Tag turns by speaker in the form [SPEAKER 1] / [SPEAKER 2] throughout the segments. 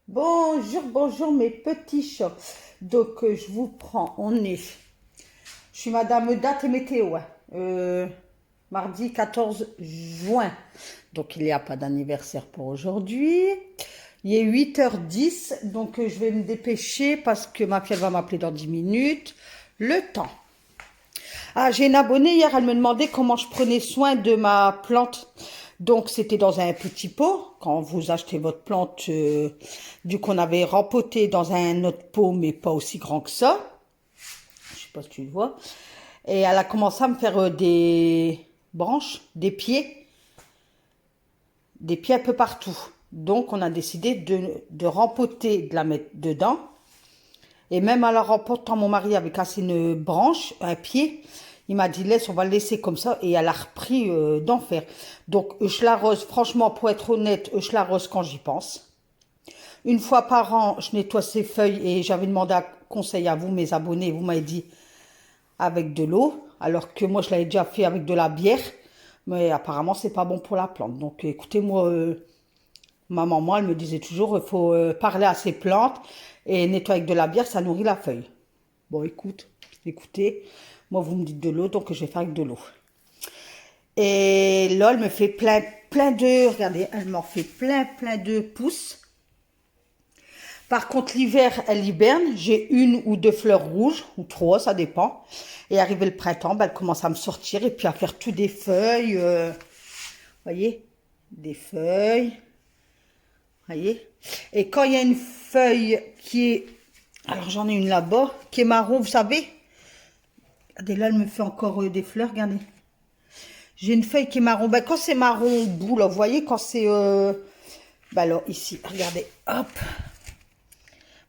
[SPEAKER 1] Bonjour, bonjour mes petits chats. Donc je vous prends, je suis Madame Date et Météo, hein. Mardi 14 juin. Donc il n'y a pas d'anniversaire pour aujourd'hui. Il est 8h10, donc je vais me dépêcher parce que ma fille elle va m'appeler dans 10 minutes. Le temps. Ah, j'ai une abonnée hier, elle me demandait comment je prenais soin de ma plante. Donc, c'était dans un petit pot. Quand vous achetez votre plante, du qu'on avait rempoté dans un autre pot, mais pas aussi grand que ça. Je sais pas si tu le vois. Et elle a commencé à me faire des branches, des pieds un peu partout. Donc, on a décidé de rempoter, de la mettre dedans. Et même à la rempotant, mon mari avait cassé une branche, un pied. Il m'a dit, laisse, on va le laisser comme ça. Et elle a repris d'enfer. Donc, je l'arrose, franchement, pour être honnête, je l'arrose quand j'y pense. Une fois par an, je nettoie ses feuilles et j'avais demandé un conseil à vous, mes abonnés. Vous m'avez dit avec de l'eau, alors que moi, je l'avais déjà fait avec de la bière. Mais apparemment, c'est pas bon pour la plante. Donc, écoutez, moi, ma maman, elle me disait toujours, il faut parler à ses plantes et nettoyer avec de la bière, ça nourrit la feuille. Bon, écoutez, moi, vous me dites de l'eau, donc je vais faire avec de l'eau. Et là, elle me fait plein de, regardez, elle m'en fait plein de pousses. Par contre, l'hiver, elle hiberne. J'ai une ou deux fleurs rouges, ou trois, ça dépend. Et arrivé le printemps, ben, elle commence à me sortir et puis à faire tout des feuilles. Voyez, des feuilles. Voyez. Et quand il y a une feuille qui est, alors j'en ai une là-bas, qui est marron, vous savez. Regardez, là, elle me fait encore des fleurs, regardez. J'ai une feuille qui est marron. Ben, quand c'est marron bout, là, vous voyez, quand c'est... ben alors, ici, regardez, hop.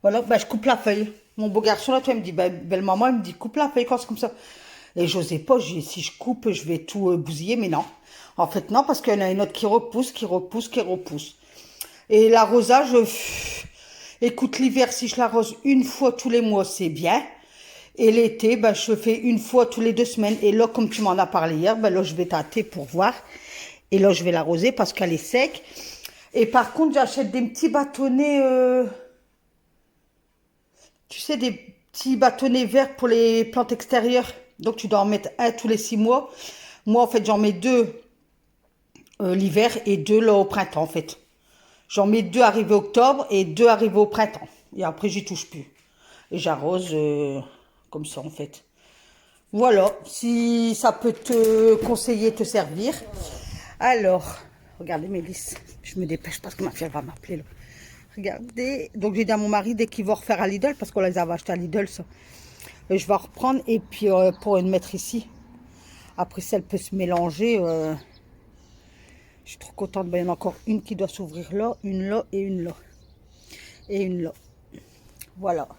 [SPEAKER 1] Voilà, ben, je coupe la feuille. Mon beau garçon, là, tu vois, il me dit, ben, belle maman, il me dit, coupe la feuille quand c'est comme ça. Et j'osais pas, si je coupe, je vais tout bousiller, mais non. En fait, non, parce qu'il y en a une autre qui repousse, qui repousse, qui repousse. Et l'arrosage, écoute, l'hiver, si je l'arrose une fois tous les mois, c'est bien. Et l'été, ben, je fais une fois tous les 2 semaines. Et là, comme tu m'en as parlé hier, ben, là, je vais tâter pour voir. Et là, je vais l'arroser parce qu'elle est sec. Et par contre, j'achète des petits bâtonnets, tu sais, des petits bâtonnets verts pour les plantes extérieures. Donc, tu dois en mettre un tous les 6 mois. Moi, en fait, j'en mets deux l'hiver et deux là au printemps, en fait. J'en mets deux arrivés octobre et deux arrivés au printemps. Et après, j'y touche plus. Et j'arrose comme ça, en fait. Voilà, si ça peut te conseiller, te servir. Alors, regardez Mélisse, je me dépêche parce que ma fille elle va m'appeler là. Regardez, donc j'ai dit à mon mari dès qu'il va refaire à Lidl, parce qu'on les avait achetés à Lidl, ça. Je vais reprendre et puis pour une mettre ici. Après ça, elle peut se mélanger. Je suis trop contente, ben, il y en a encore une qui doit s'ouvrir là et une là. Et une là. Voilà.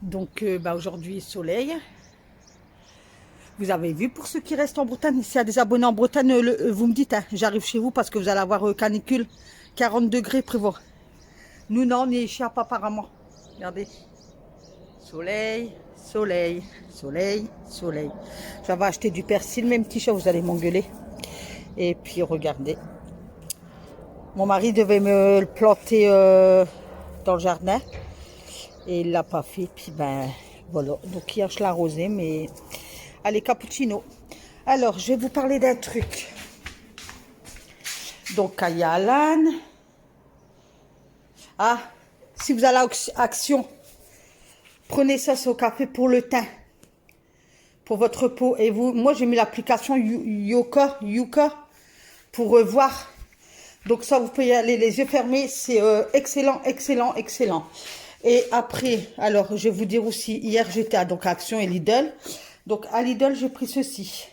[SPEAKER 1] Donc bah, aujourd'hui, soleil. Vous avez vu, pour ceux qui restent en Bretagne, s'il y a des abonnés en Bretagne, vous me dites, hein, j'arrive chez vous parce que vous allez avoir canicule, 40 degrés prévoir. Nous, non, on y échappe apparemment. Regardez. Soleil, soleil, soleil, soleil. J'avais acheté du persil, mes petits chats, vous allez m'engueuler. Et puis, regardez. Mon mari devait me le planter dans le jardin. Et il ne l'a pas fait. Puis, ben, voilà. Donc, hier, je l'ai arrosé, mais... Allez, cappuccino. Alors, je vais vous parler d'un truc. Donc, Kaya Alan. Ah, si vous allez à Action, prenez ça, c'est au café pour le teint. Pour votre peau. Et vous, moi, j'ai mis l'application Yuka pour voir. Donc ça, vous pouvez y aller les yeux fermés. C'est excellent, excellent, excellent. Et après, alors, je vais vous dire aussi, hier, j'étais à donc, Action et Lidl. Donc, à Lidl, j'ai pris ceci.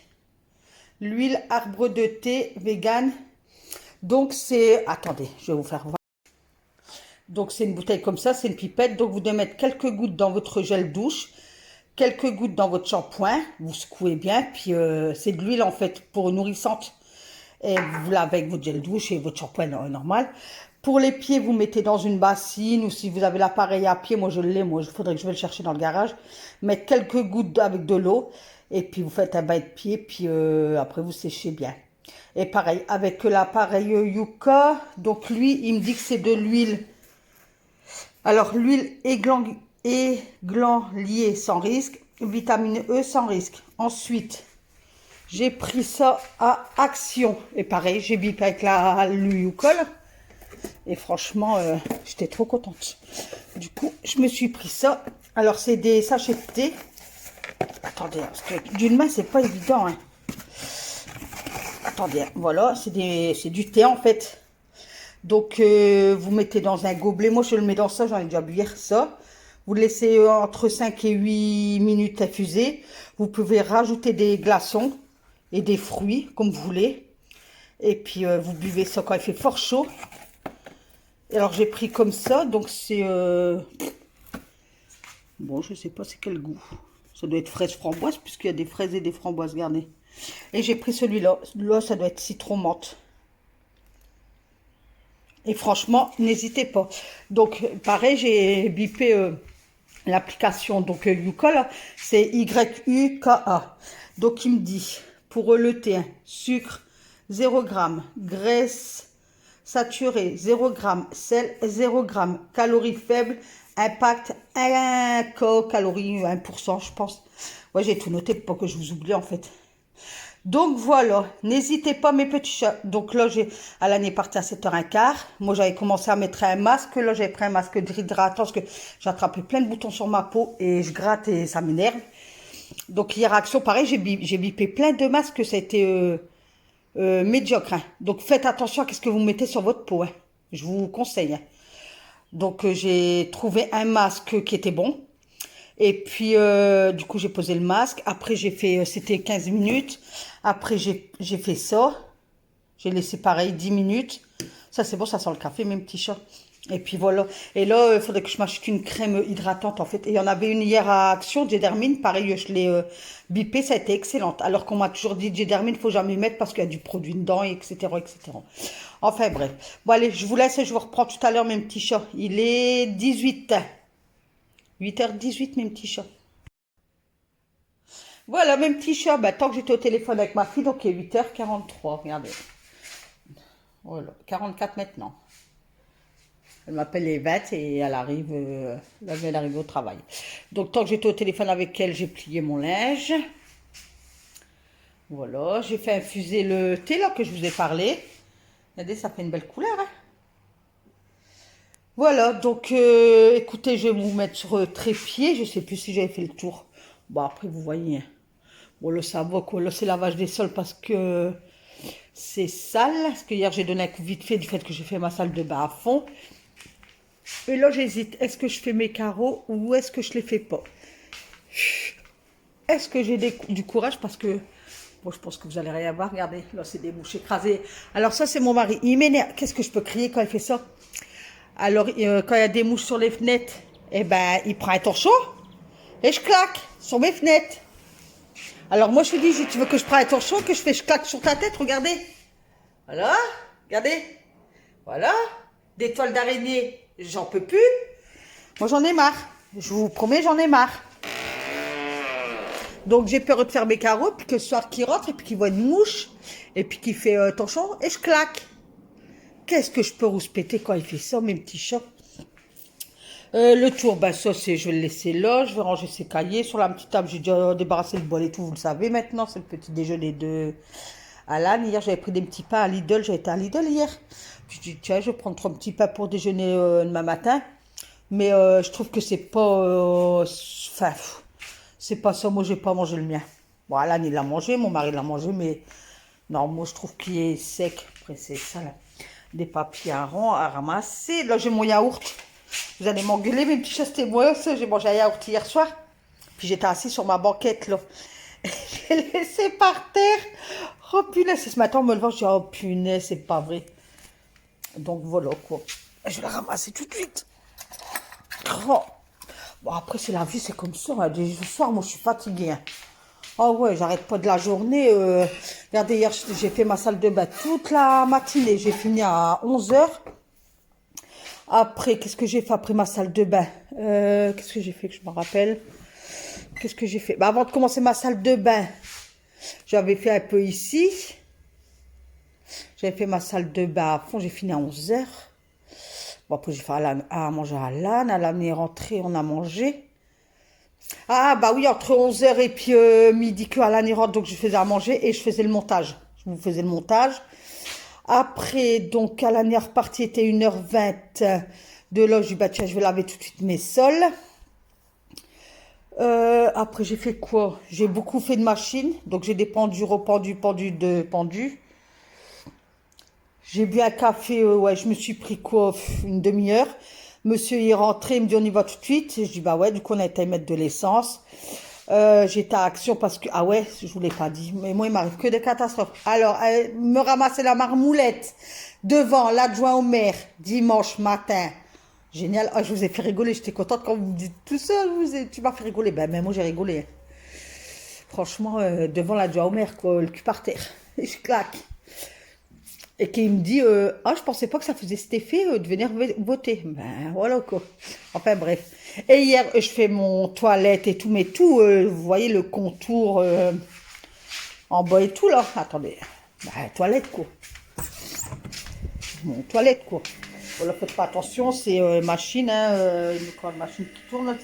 [SPEAKER 1] L'huile arbre de thé vegan. Donc, c'est... Attendez, je vais vous faire voir. Donc, c'est une bouteille comme ça, c'est une pipette. Donc, vous devez mettre quelques gouttes dans votre gel douche, quelques gouttes dans votre shampoing. Vous secouez bien. Puis, c'est de l'huile, en fait, pour nourrissante. Et vous lavez avec votre gel douche et votre shampoing normal. Pour les pieds, vous mettez dans une bassine ou si vous avez l'appareil à pied, moi je l'ai, moi il faudrait que je vais le chercher dans le garage. Mettre quelques gouttes avec de l'eau et puis vous faites un bain de pied, puis après vous séchez bien. Et pareil, avec l'appareil Yuka, donc lui, il me dit que c'est de l'huile Alors, l'huile églanlier sans risque, vitamine E sans risque. Ensuite, j'ai pris ça à Action. Et pareil, j'ai bipé avec la Youcol. Et franchement, j'étais trop contente. Du coup, je me suis pris ça. Alors, c'est des sachets de thé. Attendez, parce que d'une main, c'est pas évident. Hein. Attendez, voilà, c'est du thé en fait. Donc, vous mettez dans un gobelet. Moi, je le mets dans ça, j'en ai déjà bu hier, ça. Vous le laissez entre 5 et 8 minutes infuser. Vous pouvez rajouter des glaçons et des fruits, comme vous voulez. Et puis, vous buvez ça quand il fait fort chaud. Et alors, j'ai pris comme ça. Donc, c'est... Bon, je sais pas c'est quel goût. Ça doit être fraise framboise, puisqu'il y a des fraises et des framboises, regardez. Et j'ai pris celui-là. Là, ça doit être citron menthe. Et franchement, n'hésitez pas. Donc, pareil, j'ai bipé l'application. Donc, Yuka, c'est Y-U-K-A. Donc, il me dit, pour le thé, sucre, 0 g, graisse saturée, 0 g, sel, 0 g, calories faibles, impact 1 calories, 1%, je pense. Ouais, j'ai tout noté pour pas que je vous oublie, en fait. Donc voilà, n'hésitez pas mes petits chats. Donc là, Alan est partie à 7h15. Moi, j'avais commencé à mettre un masque. Là, j'ai pris un masque d'hydratant parce que j'ai attrapé plein de boutons sur ma peau et je gratte et ça m'énerve. Donc hier, Action, pareil, j'ai bipé plein de masques. Ça a été médiocre. Hein. Donc faites attention à ce que vous mettez sur votre peau. Hein. Je vous conseille. Hein. Donc j'ai trouvé un masque qui était bon. Et puis, du coup, j'ai posé le masque. Après, j'ai fait, c'était 15 minutes. Après, j'ai fait ça. J'ai laissé pareil 10 minutes. Ça, c'est bon, ça sent le café, mes petits chats. Et puis voilà. Et là, il faudrait que je m'achète une crème hydratante, en fait. Et il y en avait une hier à Action, Jedermine. Pareil, je l'ai bipée, ça a été excellente. Alors qu'on m'a toujours dit, Jedermine, il ne faut jamais mettre parce qu'il y a du produit dedans, etc., etc. Enfin, bref. Bon, allez, je vous laisse et je vous reprends tout à l'heure, mes petits chats. Il est 8h18, mes petits chats. Voilà, mes petits chats. Bah, tant que j'étais au téléphone avec ma fille, donc il est 8h43. Regardez. Voilà, 44 maintenant. Elle m'appelle les 20 et elle arrive, elle arrive au travail. Donc, tant que j'étais au téléphone avec elle, j'ai plié mon linge. Voilà, j'ai fait infuser le thé là que je vous ai parlé. Regardez, ça fait une belle couleur. Hein. Voilà, donc écoutez, je vais vous mettre sur trépied. Je ne sais plus si j'avais fait le tour. Bon, après, vous voyez. Hein. Bon, là, ça va quoi. Là, c'est lavage des sols parce que c'est sale. Parce que hier, j'ai donné un coup vite fait du fait que j'ai fait ma salle de bain à fond. Et là, j'hésite. Est-ce que je fais mes carreaux ou est-ce que je les fais pas? Est-ce que j'ai du courage? Parce que, bon, je pense que vous allez rien voir. Regardez, là, c'est des mouches écrasées. Alors, ça, c'est mon mari. Il m'énerve. Qu'est-ce que je peux crier quand il fait ça? Alors, quand il y a des mouches sur les fenêtres, eh ben, il prend un torchon et je claque sur mes fenêtres. Alors, moi, je lui dis, tu veux que je prenne un torchon, que je claque sur ta tête? Regardez. Voilà. Regardez. Voilà. Des toiles d'araignée, j'en peux plus. Moi, j'en ai marre. Je vous promets, j'en ai marre. Donc, j'ai peur de faire mes carreaux, puis que ce soir qu'il rentre, et puis qu'il voit une mouche, et puis qu'il fait torchon, et je claque. Qu'est-ce que je peux rouspéter quand il fait ça, mes petits chats? Le tour, ben ça, je vais le laisser là. Je vais ranger ses cahiers. Sur la petite table, j'ai déjà débarrassé le bol et tout, vous le savez maintenant. C'est le petit déjeuner de Alan. Hier, j'avais pris des petits pains à Lidl. J'ai été à Lidl hier. Puis je dis, tiens, je vais prendre 3 petits pains pour déjeuner demain matin. Mais je trouve que c'est pas... Enfin, c'est pas ça. Moi, j'ai pas mangé le mien. Bon, Alan, il l'a mangé. Mon mari l'a mangé. Mais non, moi, je trouve qu'il est sec. Après, c'est ça, là. Des papiers à ramasser. Là, j'ai mon yaourt. Vous allez m'engueuler, mes petits chats, c'était moi. J'ai mangé un yaourt hier soir. Puis j'étais assis sur ma banquette, là. J'ai laissé par terre. Oh, punaise. Ce matin, en me levant, je dis, oh, punaise, c'est pas vrai. Donc, voilà, quoi. Je vais la ramasser tout de suite. Oh. Bon, après, c'est la vie, c'est comme ça. Hein. Des soirs, moi, je suis fatiguée. Hein. Oh ouais, j'arrête pas de la journée. Regardez, hier, j'ai fait ma salle de bain toute la matinée. J'ai fini à 11h. Après, qu'est-ce que j'ai fait après ma salle de bain? Qu'est-ce que j'ai fait que je me rappelle? Qu'est-ce que j'ai fait? Bah, avant de commencer ma salle de bain, j'avais fait un peu ici. J'avais fait ma salle de bain à fond. J'ai fini à 11h. Bon, après, j'ai fait à manger à l'âne. À l'âne est rentrée, on a mangé. Ah, bah oui, entre 11 h et puis midi que Alan y rentre, donc je faisais à manger et je faisais le montage. Je vous faisais le montage. Après, donc, Alan est reparti, il était 1 h 20 de là. Je lui ai dit, bah tiens, je vais laver tout de suite mes sols. Après, j'ai fait quoi? J'ai beaucoup fait de machines. Donc, j'ai des pendus, rependus, pendus, de pendus. J'ai bu un café, ouais, je me suis pris quoi? Une demi-heure. Monsieur est rentré, il me dit on y va tout de suite. Je dis bah ouais, du coup on a été mettre de l'essence. J'étais à Action parce que, ah ouais, je vous l'ai pas dit, mais moi il m'arrive que des catastrophes. Alors, me ramasser la marmoulette devant l'adjoint au maire dimanche matin. Génial. Ah, je vous ai fait rigoler, j'étais contente quand vous me dites tout seul, tu m'as fait rigoler. Ben, même moi j'ai rigolé. Franchement, devant l'adjoint au maire, quoi, le cul par terre. Et je claque. Et qui me dit, ah, je pensais pas que ça faisait cet effet de venir voter. Ben voilà quoi. Enfin bref. Et hier, je fais mon toilette et tout, mais tout, vous voyez le contour en bas et tout là. Attendez. Ben, toilette quoi. Mon toilette quoi. Voilà, faites pas attention, c'est machine, hein, une machine qui tourne,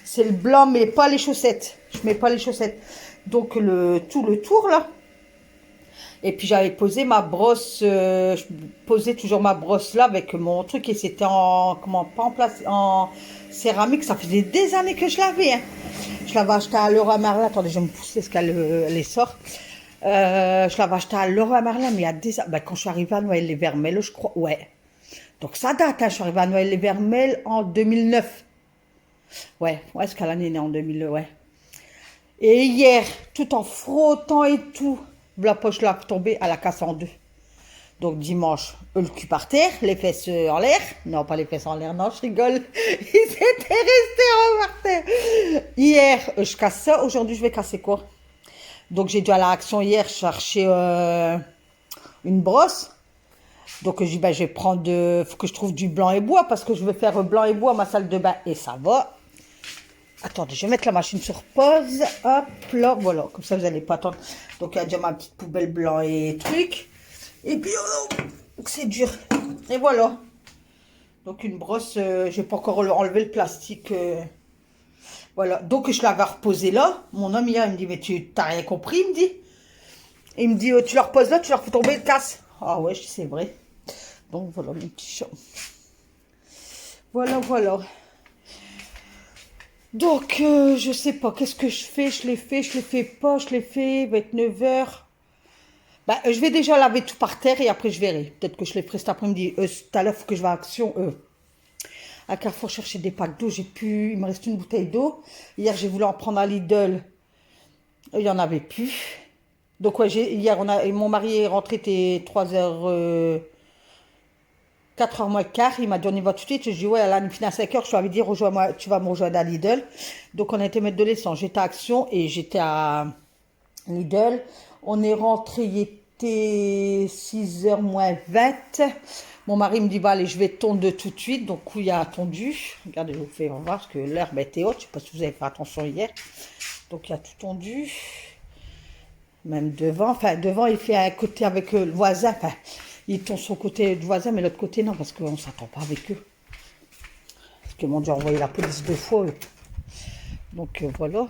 [SPEAKER 1] c'est le blanc, mais pas les chaussettes. Je mets pas les chaussettes. Donc tout le tour là. Et puis j'avais posé ma brosse, je posais toujours ma brosse là avec mon truc et c'était en, comment, pas en place, en céramique. Ça faisait des années que je l'avais. Hein. Je l'avais acheté à Leroy Merlin. Attendez, je vais me pousser parce qu'elle les sort. Je l'avais acheté à Leroy Merlin, mais il y a des années. Ben, quand je suis arrivée à Noël-les-Vermelles, je crois. Ouais. Donc ça date, hein. Je suis arrivée à Noël-les-Vermelles en 2009. Ouais, est-ce qu'elle est née en 2000, ouais. Et hier, tout en frottant et tout, la poche là tombée, elle a cassé en deux. Donc dimanche, le cul par terre, les fesses en l'air. Non, pas les fesses en l'air, non, je rigole. Ils étaient restés en par terre. Hier, je casse ça. Aujourd'hui, je vais casser quoi? Donc j'ai dû aller à l'action hier chercher une brosse. Donc je dis, ben, je vais prendre, faut que je trouve du blanc et bois parce que je veux faire blanc et bois à ma salle de bain. Et ça va. Attendez, je vais mettre la machine sur pause. Hop, là, voilà. Comme ça, vous n'allez pas attendre. Donc, il y a déjà ma petite poubelle blanc et truc. Et puis, c'est dur. Et voilà. Donc, une brosse, je n'ai pas encore enlevé le plastique. Voilà. Donc, je l'avais reposé là. Mon homme, hier, il me dit, mais tu n'as rien compris, il me dit. Il me dit, tu la reposes là, tu la refais tomber, elle casse. Ah ouais, c'est vrai. Donc, voilà, mon petit chat. Voilà, voilà. Donc, je sais pas, qu'est-ce que je fais? Je les fais pas, je les fais, il va être 9 h. Bah, je vais déjà laver tout par terre et après je verrai. Peut-être que je les ferai cet après-midi. Tout à l'heure, il faut que je vais à Action. À Carrefour chercher des packs d'eau. Il me reste une bouteille d'eau. Hier, j'ai voulu en prendre à Lidl. Il n'y en avait plus. Donc, ouais, hier, mon mari est rentré, était 3 h. 4 h moins le quart, il m'a dit on y va tout de suite. Je dis ouais, elle a fini à 5 h. Je lui avais dit rejoins-moi, tu vas me rejoindre à Lidl. Donc on a été mettre de l'essence. J'étais à Action et j'étais à Lidl. On est rentré, il était 6 h moins 20. Mon mari me dit bah allez, je vais tondre tout de suite. Donc il a tondu. Regardez, je vous fais voir parce que l'herbe était haute. Je sais pas si vous avez fait attention hier. Donc il a tout tondu. Même devant, enfin devant il fait un côté avec le voisin. Enfin, ils sont son côté du voisin, mais l'autre côté, non, parce qu'on ne s'entend pas avec eux. Parce qu'ils m'ont dû envoyer la police 2 fois. Donc, voilà. Vous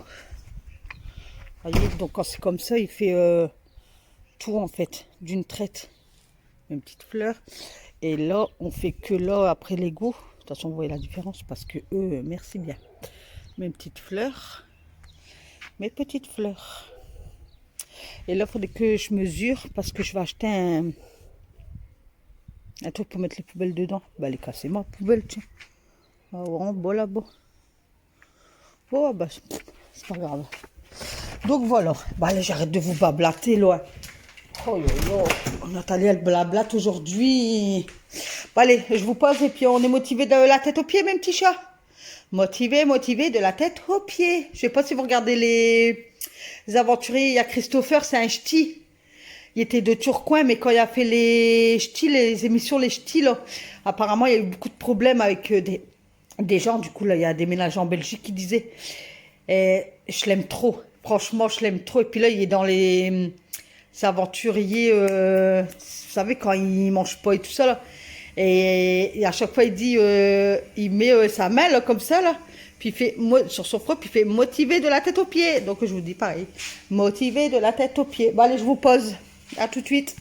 [SPEAKER 1] voyez, donc quand c'est comme ça, il fait tout, en fait, d'une traite. Une petite fleur. Et là, on fait que là, après l'égout. De toute façon, vous voyez la différence, parce que eux, merci bien. Mes petites fleurs. Mes petites fleurs. Et là, il faudrait que je mesure, parce que je vais acheter un truc pour mettre les poubelles dedans. Bah, elle est cassée ma poubelle, tiens. Ah, en bas là-bas. Oh, bah, c'est pas grave. Donc voilà. Bah, allez, j'arrête de vous blablater, là. Oh là là. Nathalie, elle blablate aujourd'hui. Bah, allez, je vous pose et puis on est motivé de la tête aux pieds, mes petits chats. Motivé de la tête aux pieds. Je sais pas si vous regardez les aventuriers. Il y a Christopher, c'est un ch'ti. Il était de Tourcoing, mais quand il a fait les ch'tis, les émissions les ch'tis, là, apparemment, il y a eu beaucoup de problèmes avec des gens. Du coup, là, il y a des ménages en Belgique qui disaient je l'aime trop. Franchement, je l'aime trop. Et puis là, il est dans les aventuriers, vous savez, quand ils mangent pas et tout ça, là. Et à chaque fois, il dit, il met sa main là, comme ça, là, puis il fait sur son front, puis il fait motivé de la tête aux pieds. Donc je vous dis pareil, motivé de la tête aux pieds. Bon, allez, je vous pose. À tout de suite.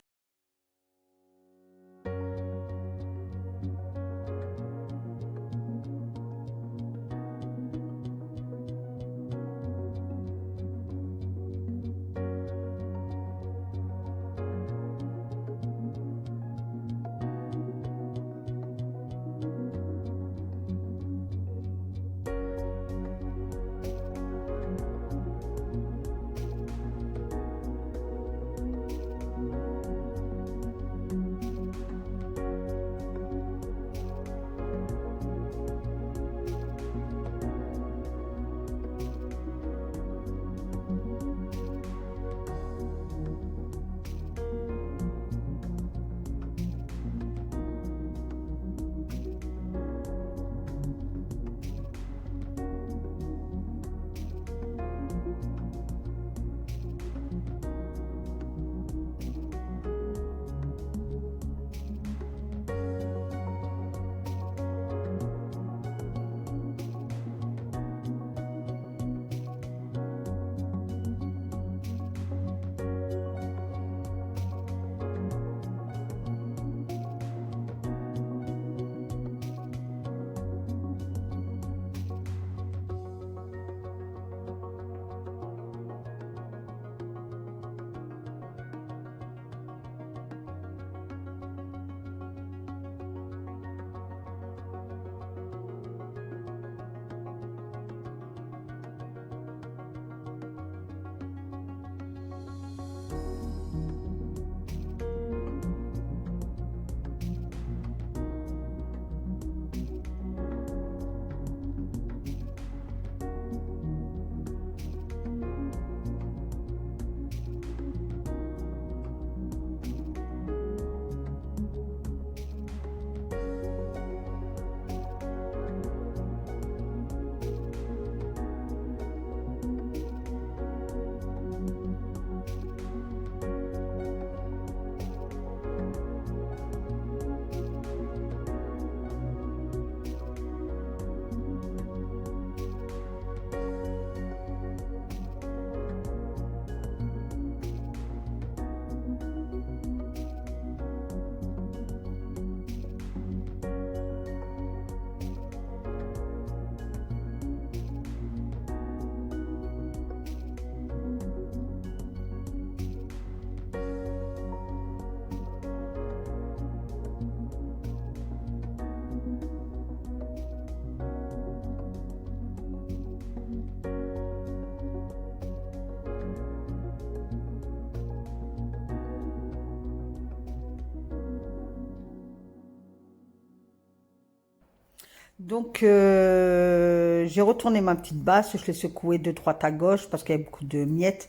[SPEAKER 1] Donc, j'ai retourné ma petite base, je l'ai secouée de droite à gauche parce qu'il y avait beaucoup de miettes.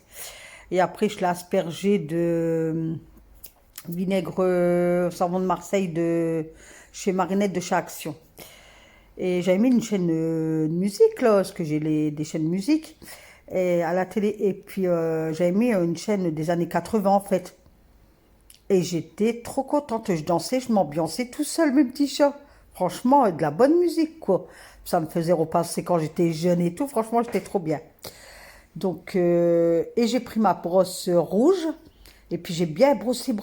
[SPEAKER 1] Et après, je l'ai aspergée de vinaigre savon de Marseille de chez Marinette de chez Action. Et j'avais mis une chaîne de musique, là, parce que j'ai des chaînes de musique et à la télé. Et puis, j'avais mis une chaîne des années 80, en fait. Et j'étais trop contente. Je dansais, je m'ambiançais tout seul, mes petits chats. Franchement, de la bonne musique, quoi. Ça me faisait repasser quand j'étais jeune et tout. Franchement, j'étais trop bien. Donc, et j'ai pris ma brosse rouge. Et puis, j'ai bien brossé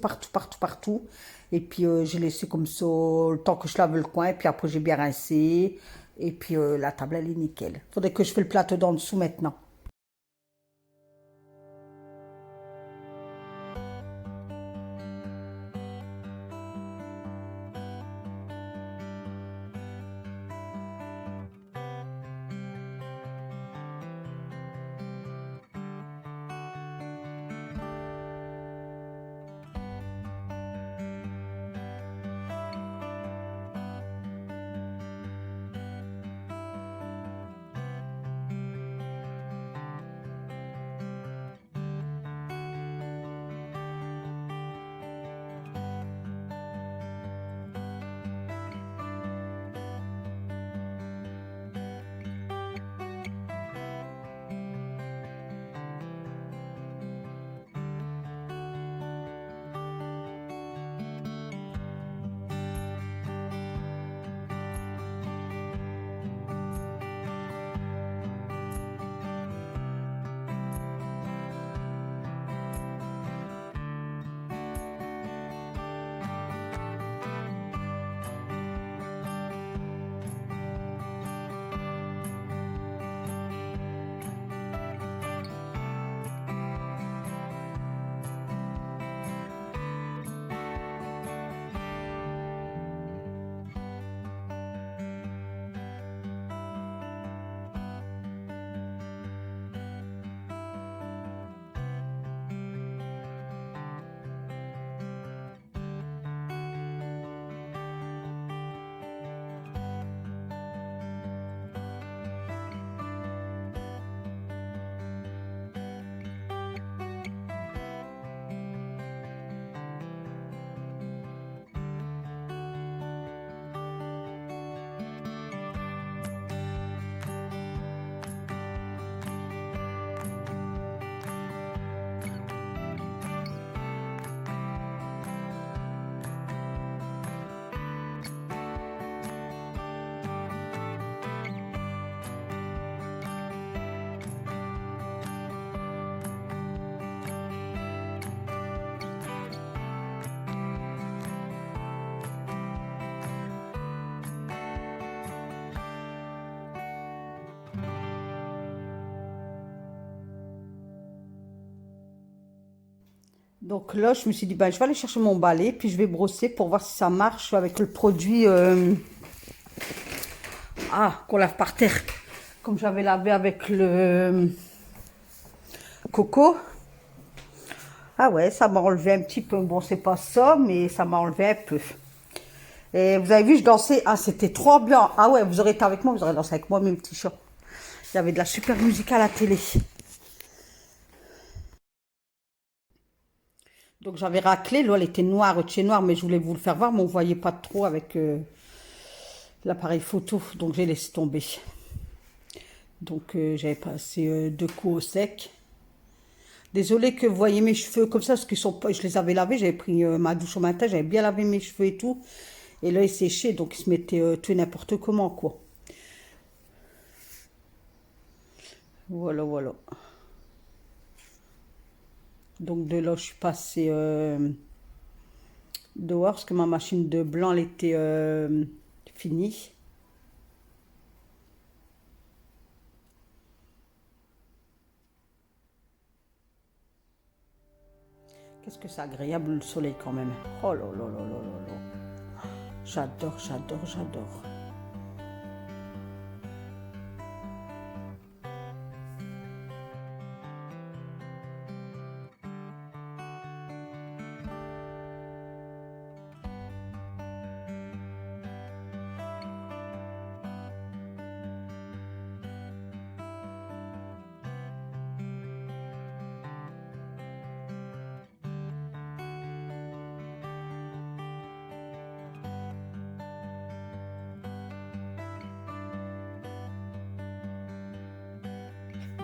[SPEAKER 1] partout, partout, partout. Et puis, j'ai laissé comme ça le temps que je lave le coin. Et puis après, j'ai bien rincé. Et puis, la table, elle est nickel. Faudrait que je fasse le plateau d'en dessous maintenant. Donc là, je me suis dit, ben, je vais aller chercher mon balai, puis je vais brosser pour voir si ça marche avec le produit qu'on lave par terre. Comme j'avais lavé avec le coco. Ah ouais, ça m'a enlevé un petit peu. Bon, c'est pas ça, mais ça m'a enlevé un peu. Et vous avez vu, je dansais. Ah, c'était trop bien. Ah ouais, vous aurez été avec moi, vous aurez dansé avec moi, mes petits chats. Il y avait de la super musique à la télé. Donc j'avais raclé, l'eau elle était noire, de chez noir, mais je voulais vous le faire voir, mais on ne voyait pas trop avec l'appareil photo, donc j'ai laissé tomber. Donc j'avais passé 2 coups au sec. Désolée que vous voyez mes cheveux comme ça, parce qu'ils sont pas, je les avais lavés, j'avais pris ma douche au matin, j'avais bien lavé mes cheveux et tout. Et là ils séchaient, donc ils se mettaient tout et n'importe comment quoi. Voilà, voilà. Donc de là je suis passée dehors, parce que ma machine de blanc elle était finie. Qu'est-ce que c'est agréable le soleil quand même. Oh là là là là là là. J'adore, j'adore, j'adore.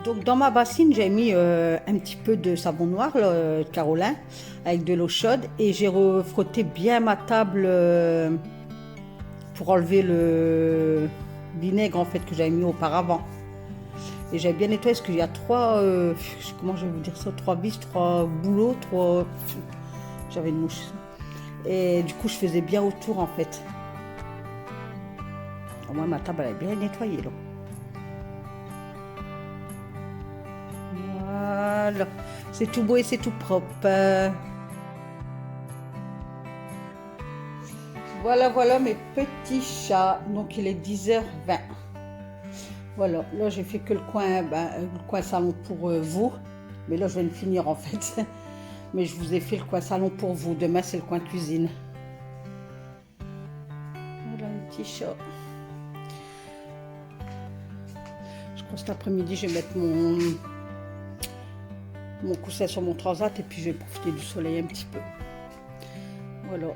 [SPEAKER 1] Donc dans ma bassine, j'ai mis un petit peu de savon noir, là, Carolin, avec de l'eau chaude. Et j'ai refrotté bien ma table pour enlever le vinaigre en fait que j'avais mis auparavant. Et j'avais bien nettoyé parce qu'il y a comment je vais vous dire ça, 3 vis, 3 boulots, j'avais une mouche. Et du coup, je faisais bien autour en fait. Au moins, ma table elle est bien nettoyée là. Voilà, c'est tout beau et c'est tout propre. Voilà, voilà mes petits chats. Donc il est 10h20. Voilà, là j'ai fait que le coin salon pour vous. Mais là je vais le finir en fait. Mais je vous ai fait le coin salon pour vous. Demain c'est le coin cuisine. Voilà mes petits chats. Je crois que cet après-midi je vais mettre mon coussin sur mon transat et puis je vais profiter du soleil un petit peu. Voilà.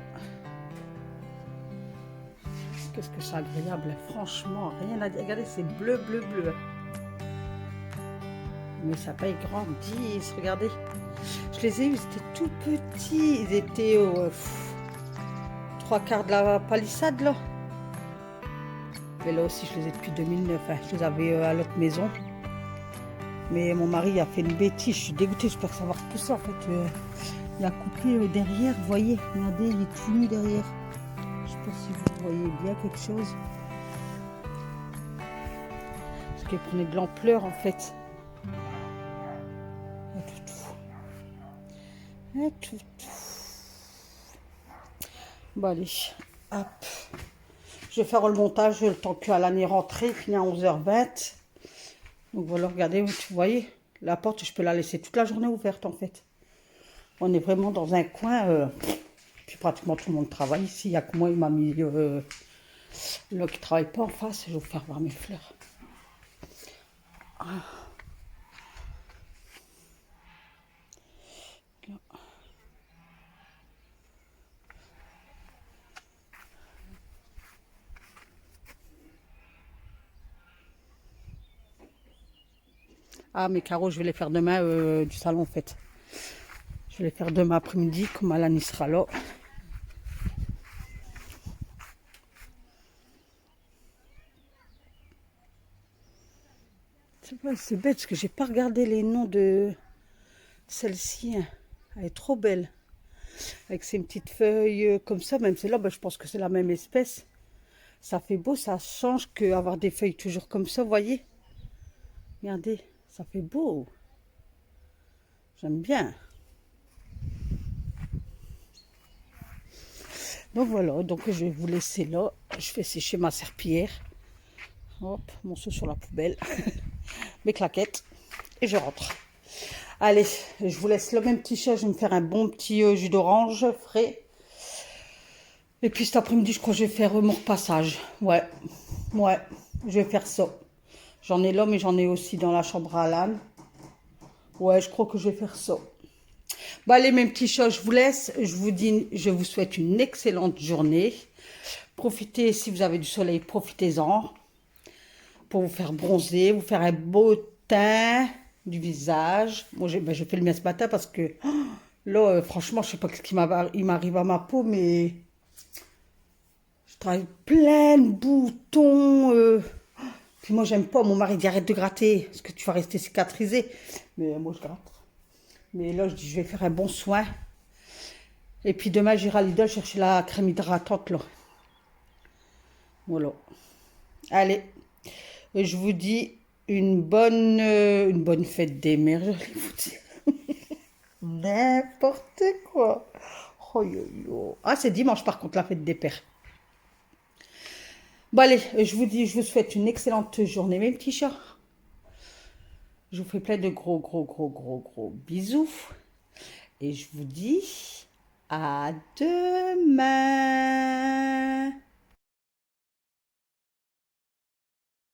[SPEAKER 1] Qu'est-ce que c'est agréable, franchement, rien à dire. Regardez, c'est bleu, bleu, bleu. Mais ça paye grandissent, regardez. Je les ai eus, ils étaient tout petits. Ils étaient aux 3/4 de la palissade, là. Mais là aussi, je les ai depuis 2009. Hein. Je les avais à l'autre maison. Mais mon mari a fait une bêtise. Je suis dégoûtée, j'espère que ça va repousser. En fait, il a coupé derrière, vous voyez. Regardez, il est tout nu derrière. Je ne sais pas si vous voyez bien quelque chose. Parce qu'il prenait de l'ampleur, en fait. Bon, allez, hop. Je vais faire le montage le temps qu'à l'année rentrée, il finit à 11h20. Donc voilà, regardez, vous voyez, la porte, je peux la laisser toute la journée ouverte en fait. On est vraiment dans un coin, puis pratiquement tout le monde travaille ici. Il n'y a que moi, il m'a mis là qui ne travaille pas en face. Je vais vous faire voir mes fleurs. Ah. Ah, mes carreaux, je vais les faire demain du salon en fait. Je vais les faire demain après-midi, comme Alani sera là. C'est bête parce que j'ai pas regardé les noms de celle-ci. Hein. Elle est trop belle. Avec ses petites feuilles comme ça, même celle-là, je pense que c'est la même espèce. Ça fait beau, ça change qu'avoir des feuilles toujours comme ça, vous voyez. Regardez, ça fait beau. J'aime bien. Donc voilà, donc je vais vous laisser là. Je fais sécher ma serpillière. Hop, mon seau sur la poubelle. Mes claquettes. Et je rentre. Allez, je vous laisse le même petit chat. Je vais me faire un bon petit jus d'orange frais. Et puis cet après-midi, je crois que je vais faire mon repassage. Ouais, ouais, je vais faire ça. J'en ai là, mais j'en ai aussi dans la chambre à l'âne. Ouais, je crois que je vais faire ça. Bon, allez, mes petits chats, je vous laisse. Je vous dis, je vous souhaite une excellente journée. Profitez, si vous avez du soleil, profitez-en pour vous faire bronzer, vous faire un beau teint du visage. Moi, j'ai fait le mien ce matin parce que là, franchement, je sais pas ce qui m'arrive à ma peau, mais je travaille plein de boutons. Puis moi, j'aime pas. Mon mari dit arrête de gratter parce que tu vas rester cicatrisé. Mais moi, je gratte. Mais là, je dis je vais faire un bon soin. Et puis demain, j'irai à Lidl chercher la crème hydratante là. Voilà. Allez, et je vous dis une bonne fête des mères, j'allais vous dire. N'importe quoi. Oh, yo, yo. Ah, c'est dimanche par contre, la fête des pères. Bon, allez, je vous dis, je vous souhaite une excellente journée, mes petits chats. Je vous fais plein de gros bisous. Et je vous dis à demain.